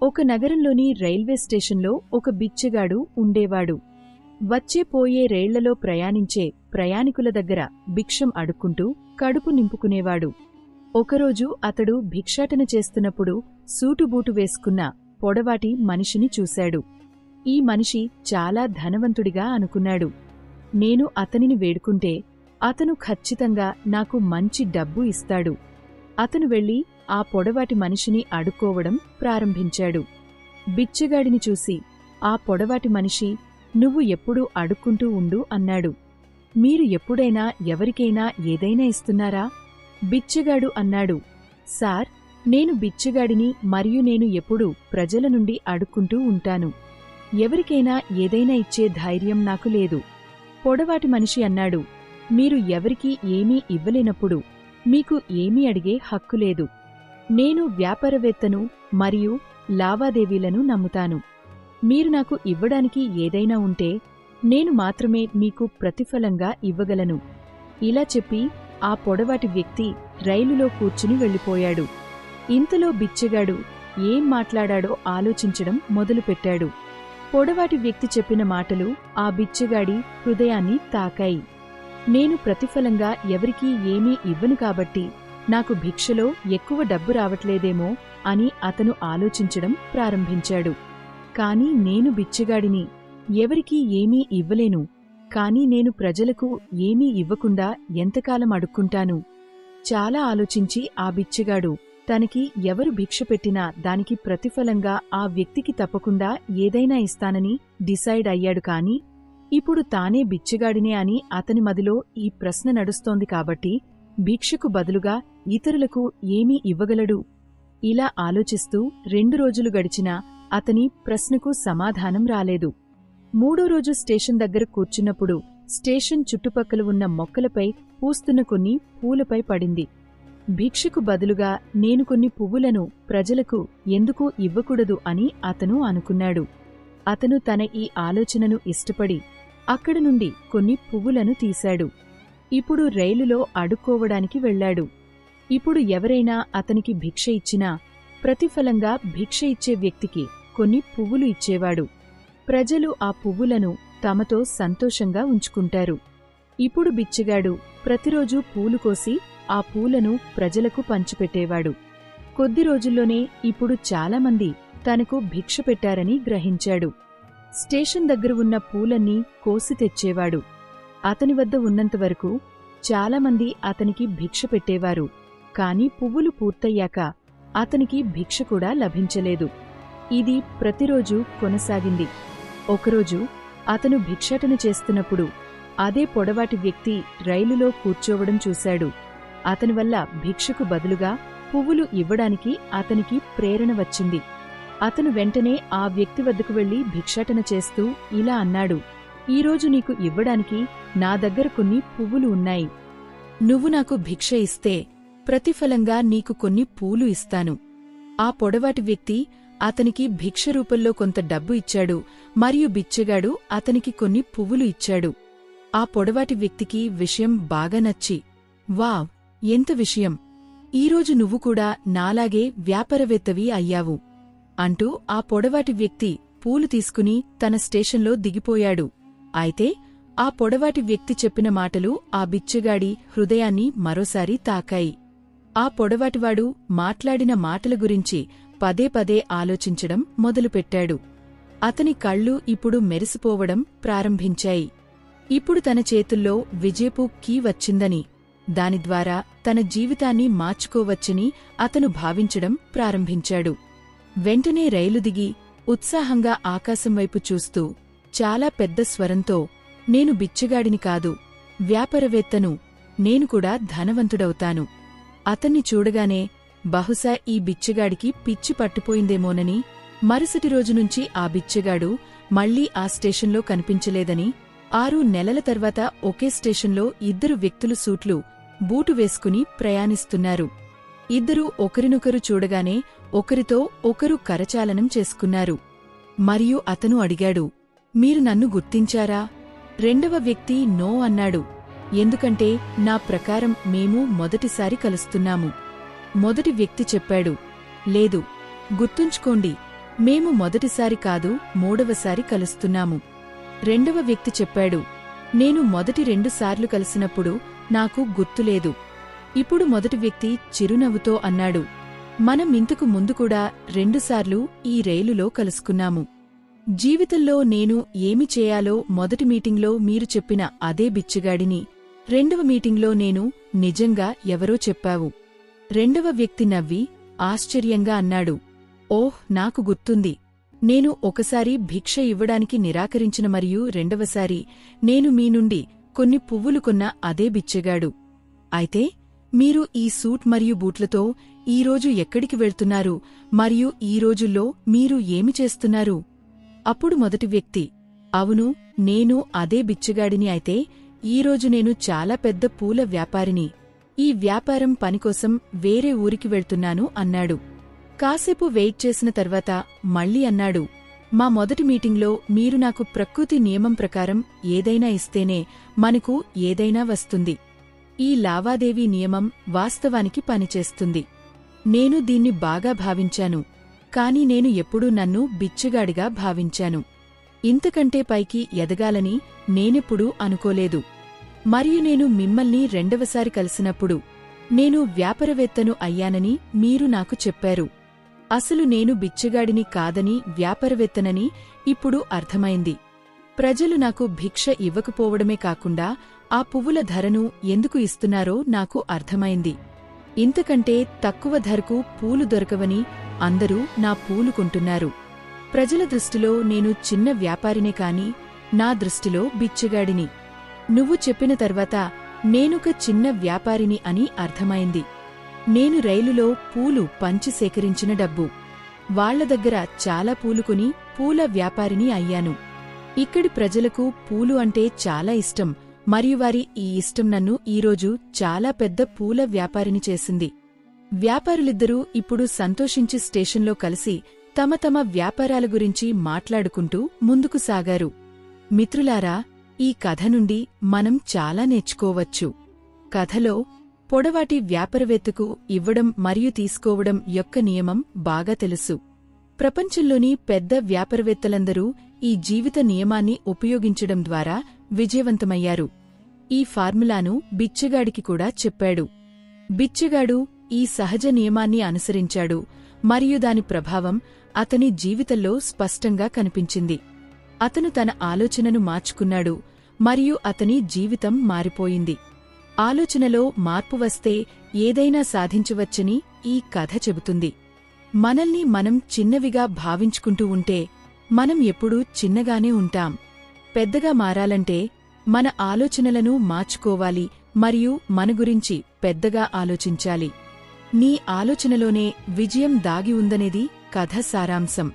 ఒక నగరంలోని రైల్వే స్టేషన్లో ఒక బిచ్చగాడు ఉండేవాడు. వచ్చేపోయే రైళ్లలో ప్రయాణించే ప్రయాణికుల దగ్గర భిక్షం అడుక్కుంటూ కడుపు నింపుకునేవాడు. ఒకరోజు అతడు భిక్షాటన చేస్తున్నప్పుడు సూటుబూటు వేసుకున్న పొడవాటి మనిషిని చూశాడు. ఈ మనిషి చాలా ధనవంతుడిగా అనుకున్నాడు. నేను అతనిని వేడుకుంటే అతను ఖచ్చితంగా నాకు మంచి డబ్బు ఇస్తాడు. అతను వెళ్లి ఆ పొడవాటి మనిషిని అడుక్కోవడం ప్రారంభించాడు. బిచ్చగాడిని చూసి ఆ పొడవాటి మనిషి, "నువ్వు ఎప్పుడూ అడుక్కుంటూ ఉండు" అన్నాడు. "మీరు ఎప్పుడైనా ఎవరికైనా ఏదైనా ఇస్తున్నారా?" బిచ్చగాడు అన్నాడు, "సార్, నేను బిచ్చగాడిని మరియు నేను ఎప్పుడూ ప్రజల నుండి అడుక్కుంటూ ఉంటాను. ఎవరికైనా ఏదైనా ఇచ్చే ధైర్యం నాకు లేదు." పొడవాటి మనిషి అన్నాడు, "మీరు ఎవరికీ ఏమీ ఇవ్వలేనప్పుడు మీకు ఏమీ అడిగే హక్కు లేదు. నేను వ్యాపారవేత్తను మరియు లావాదేవీలను నమ్ముతాను. మీరు నాకు ఇవ్వడానికి ఏదైనా ఉంటే నేను మాత్రమే మీకు ప్రతిఫలంగా ఇవ్వగలను." ఇలా చెప్పి ఆ పొడవాటి వ్యక్తి రైలులో కూర్చుని వెళ్ళిపోయాడు. ఇంతలో బిచ్చగాడు ఏం మాట్లాడాడో ఆలోచించడం మొదలుపెట్టాడు. పొడవాటి వ్యక్తి చెప్పిన మాటలు ఆ బిచ్చగాడి హృదయాన్ని తాకాయి. "నేను ప్రతిఫలంగా ఎవరికీ ఏమీ ఇవ్వను కాబట్టి నాకు భిక్షలో ఎక్కువ డబ్బు రావట్లేదేమో" అని అతను ఆలోచించడం ప్రారంభించాడు. "కాని నేను బిచ్చగాడిని, ఎవరికీ ఏమీ ఇవ్వలేను. కాని నేను ప్రజలకు ఏమీ ఇవ్వకుండా ఎంతకాలం అడుక్కుంటాను?" చాలా ఆలోచించి ఆ బిచ్చగాడు తనకి ఎవరు భిక్ష పెట్టినా దానికి ప్రతిఫలంగా ఆ వ్యక్తికి తప్పకుండా ఏదైనా ఇస్తానని డిసైడ్ అయ్యాడు. కాని ఇప్పుడు తానే బిచ్చగాడినే అని అతని మదిలో ఈ ప్రశ్న నడుస్తోంది కాబట్టి భిక్షకు బదులుగా ఇతరులకు ఏమీ ఇవ్వగలడు? ఇలా ఆలోచిస్తూ 2 రోజులు గడిచినా అతని ప్రశ్నకు సమాధానం రాలేదు. 3వ రోజు స్టేషన్ దగ్గర కూర్చున్నప్పుడు స్టేషన్ చుట్టుపక్కల ఉన్న మొక్కలపై పూస్తున్న కొన్ని పూలపై పడింది. భిక్షకు బదులుగా నేను కొన్ని పువ్వులను ప్రజలకు ఎందుకు ఇవ్వకూడదు అని అతను అనుకున్నాడు. అతను తన ఈ ఆలోచనను ఇష్టపడి అక్కడ నుండి కొన్ని పువ్వులను తీశాడు. ఇప్పుడు రైలులో అడుక్కోవడానికి వెళ్లాడు. ఇప్పుడు ఎవరైనా అతనికి భిక్ష ఇచ్చినా ప్రతిఫలంగా భిక్ష ఇచ్చే వ్యక్తికి కొన్ని పువ్వులు ఇచ్చేవాడు. ప్రజలు ఆ పువ్వులను తమతో సంతోషంగా ఉంచుకుంటారు. ఇప్పుడు బిచ్చగాడు ప్రతిరోజూ పూలు కోసి ఆ పూలను ప్రజలకు పంచిపెట్టేవాడు. కొద్ది రోజుల్లోనే ఇప్పుడు చాలామంది తనకు భిక్ష పెట్టారని గ్రహించాడు. స్టేషన్ దగ్గర ఉన్న పూలన్నీ కోసి తెచ్చేవాడు. అతని వద్ద ఉన్నంతవరకు చాలామంది అతనికి భిక్ష పెట్టేవారు. కాని పువ్వులు పూర్తయ్యాక అతనికి భిక్ష కూడా లభించలేదు. ఇది ప్రతిరోజూ కొనసాగింది. ఒకరోజు అతను భిక్షాటన చేస్తున్నప్పుడు అదే పొడవాటి వ్యక్తి రైలులో కూర్చోవడం చూశాడు. అతని వల్ల భిక్షకు బదులుగా పువ్వులు ఇవ్వడానికి అతనికి ప్రేరణ వచ్చింది. అతను వెంటనే ఆ వ్యక్తి వద్దకు వెళ్లి భిక్షాటన చేస్తూ ఇలా అన్నాడు, "ఈరోజు నీకు ఇవ్వడానికి నా దగ్గర కొన్ని పువ్వులు ఉన్నాయి. నువ్వు నాకు భిక్ష ఇస్తే ప్రతిఫలంగా నీకు కొన్ని పూలు ఇస్తాను." ఆ పొడవాటి వ్యక్తి అతనికి భిక్ష రూపంలో కొంత డబ్బు ఇచ్చాడు మరియు బిచ్చగాడు అతనికి కొన్ని పువ్వులు ఇచ్చాడు. ఆ పొడవాటి వ్యక్తికి విషయం బాగా నచ్చి, "వావ్, ఎంత విషయం! ఈరోజు నువ్వు కూడా నాలాగే వ్యాపారవేత్తవి అయ్యావు" అంటూ ఆ పొడవాటి వ్యక్తి పూలు తీసుకుని తన స్టేషన్లో దిగిపోయాడు. అయితే ఆ పొడవాటి వ్యక్తి చెప్పిన మాటలు ఆ బిచ్చగాడి హృదయాన్ని మరోసారి తాకాయి. ఆ పొడవాటివాడు మాట్లాడిన మాటల గురించి పదే పదే ఆలోచించడం మొదలుపెట్టాడు. అతని కళ్ళు ఇప్పుడు మెరిసిపోవడం ప్రారంభించాయి. ఇప్పుడు తన చేతుల్లో విజయపు కీ వచ్చిందని, దాని ద్వారా తన జీవితాన్ని మార్చుకోవచ్చని అతను భావించడం ప్రారంభించాడు. వెంటనే రైలు దిగి ఉత్సాహంగా ఆకాశం వైపు చూస్తూ చాలా పెద్ద స్వరంతో, "నేను బిచ్చగాడిని కాదు, వ్యాపారవేత్తను. నేను కూడా ధనవంతుడవుతాను." అతన్ని చూడగానే బహుశా ఈ బిచ్చగాడికి పిచ్చి పట్టుపోయిందేమోనని, మరుసటి రోజునుంచి ఆ బిచ్చగాడు మళ్లీ ఆ స్టేషన్లో కనిపించలేదని, 6 నెలల తర్వాత ఒకే స్టేషన్లో 2 వ్యక్తులు సూట్లు, బూటు వేసుకుని ప్రయాణిస్తున్నారు. ఇద్దరూ ఒకరినొకరు చూడగానే ఒకరితో ఒకరు కరచాలనం చేసుకున్నారు. మరియు అతను అడిగాడు, "మీరు నన్ను గుర్తించారా?" రెండవ వ్యక్తి నో అన్నాడు. "ఎందుకంటే నా ప్రకారం మేము మొదటిసారి కలుస్తున్నాము." మొదటి వ్యక్తి చెప్పాడు, "లేదు, గుర్తుంచుకోండి, మేము మొదటిసారి కాదు, మూడవసారి కలుస్తున్నాము. రెండవ వ్యక్తి చెప్పాడు, నేను మొదటి 2 సార్లు కలిసినప్పుడు నాకు గుర్తులేదు. ఇప్పుడు మొదటి వ్యక్తి చిరునవ్వుతో అన్నాడు, మనం ఇంతకు ముందు కూడా 2 సార్లు ఈ రైలులో కలుసుకున్నాము. జీవితంలో నేను ఏమి చేయాలో మొదటి మీటింగ్లో మీరు చెప్పిన అదే బిచ్చగాడిని రెండవ మీటింగ్లో నేను నిజంగా ఎవరో చెప్పావు. రెండవ వ్యక్తి నవ్వి ఆశ్చర్యంగా అన్నాడు, ఓహ్, నాకు గుర్తుంది. నేను ఒకసారి భిక్ష ఇవ్వడానికి నిరాకరించిన మరియు రెండవసారి నేను మీ నుండి కొన్ని పువ్వులు కొన్న అదే బిచ్చగాడు. అయితే మీరు ఈ సూట్ మరియు బూట్లతో ఈరోజు ఎక్కడికి వెళ్తున్నారు మరియు ఈ రోజుల్లో మీరు ఏమి చేస్తున్నారు? అప్పుడు మొదటి వ్యక్తి, అవును, నేను అదే బిచ్చగాడిని. అయితే ఈరోజు నేను చాలా పెద్ద పూల వ్యాపారిని. ఈ వ్యాపారం పనికోసం వేరే ఊరికి వెళ్తున్నాను అన్నాడు. కాసేపు వెయిట్ చేసిన తర్వాత మళ్ళీ అన్నాడు, మా మొదటి మీటింగ్లో మీరు నాకు ప్రకృతి నియమం ప్రకారం ఏదైనా ఇస్తేనే మనకు ఏదైనా వస్తుంది. ఈ లావాదేవీ నియమం వాస్తవానికి పనిచేస్తుంది. నేను దీన్ని బాగా భావించాను, కాని నేను ఎప్పుడూ నన్ను బిచ్చగాడిగా భావించాను. ఇంతకంటే పైకి ఎదగాలని నేనెప్పుడూ అనుకోలేదు. మరియు నేను మిమ్మల్ని రెండవసారి కలిసినప్పుడు నేను వ్యాపారవేత్తను అయ్యానని మీరు నాకు చెప్పారు. అసలు నేను బిచ్చగాడిని కాదని వ్యాపారవేత్తనని ఇప్పుడు అర్థమైంది. ప్రజలు నాకు భిక్ష ఇవ్వకపోవడమే కాకుండా ఆ పువ్వుల ధరను ఎందుకు ఇస్తున్నారో నాకు అర్థమైంది. ఇంతకంటే తక్కువ ధరకు పూలు దొరకవని అందరూ నా పూలు కొంటున్నారు. ప్రజల దృష్టిలో నేను చిన్న వ్యాపారినే కాని నా దృష్టిలో బిచ్చగాడిని. నువ్వు చెప్పిన తర్వాత నేనొక చిన్న వ్యాపారిని అని అర్థమైంది. నేను రైలులో పూలు పంచి సేకరించిన డబ్బు వాళ్ల దగ్గర చాలా పూలుకొని పూల వ్యాపారిని అయ్యాను. ఇక్కడి ప్రజలకు పూలు అంటే చాలా ఇష్టం మరియు వారి ఈ ఇష్టం నన్ను ఈరోజు చాలా పెద్ద పూల వ్యాపారిని చేసింది. వ్యాపారులిద్దరూ ఇప్పుడు సంతోషించి స్టేషన్లో కలిసి తమ తమ వ్యాపారాల గురించి మాట్లాడుకుంటూ ముందుకు సాగారు. మిత్రులారా, ఈ కథ నుండి మనం చాలా నేర్చుకోవచ్చు. కథలో పొడవాటి వ్యాపారవేత్తకు ఇవ్వడం మరియు తీసుకోవడం యొక్క నియమం బాగా తెలుసు. ప్రపంచంలోని పెద్ద వ్యాపారవేత్తలందరూ ఈ జీవిత నియమాన్ని ఉపయోగించడం ద్వారా విజయవంతమయ్యారు. ఈ ఫార్ములాను బిచ్చగాడికి కూడా చెప్పాడు. బిచ్చగాడు ఈ సహజ నియమాన్ని అనుసరించాడు మరియు దాని ప్రభావం అతని జీవితంలో స్పష్టంగా కనిపించింది. అతను తన ఆలోచనను మార్చుకున్నాడు మరియు అతని జీవితం మారిపోయింది. ఆలోచనలో మార్పు వస్తే ఏదైనా సాధించవచ్చని ఈ కథ చెబుతుంది. మనల్ని మనం చిన్నవిగా భావించుకుంటూ ఉంటే మనం ఎప్పుడూ చిన్నగానే ఉంటాం. పెద్దగా మారాలంటే మన ఆలోచనలను మార్చుకోవాలి మరియు మన గురించి పెద్దగా ఆలోచించాలి. నీ ఆలోచనలోనే విజయం దాగి ఉందనేది కథ సారాంశం.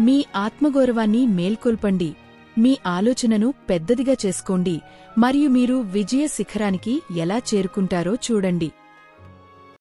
మీ ఆత్మగౌరవాన్ని మేల్కొల్పండి, మీ ఆలోచనను పెద్దదిగా చేసుకోండి మరియు మీరు విజయ శిఖరానికి ఎలా చేరుకుంటారో చూడండి.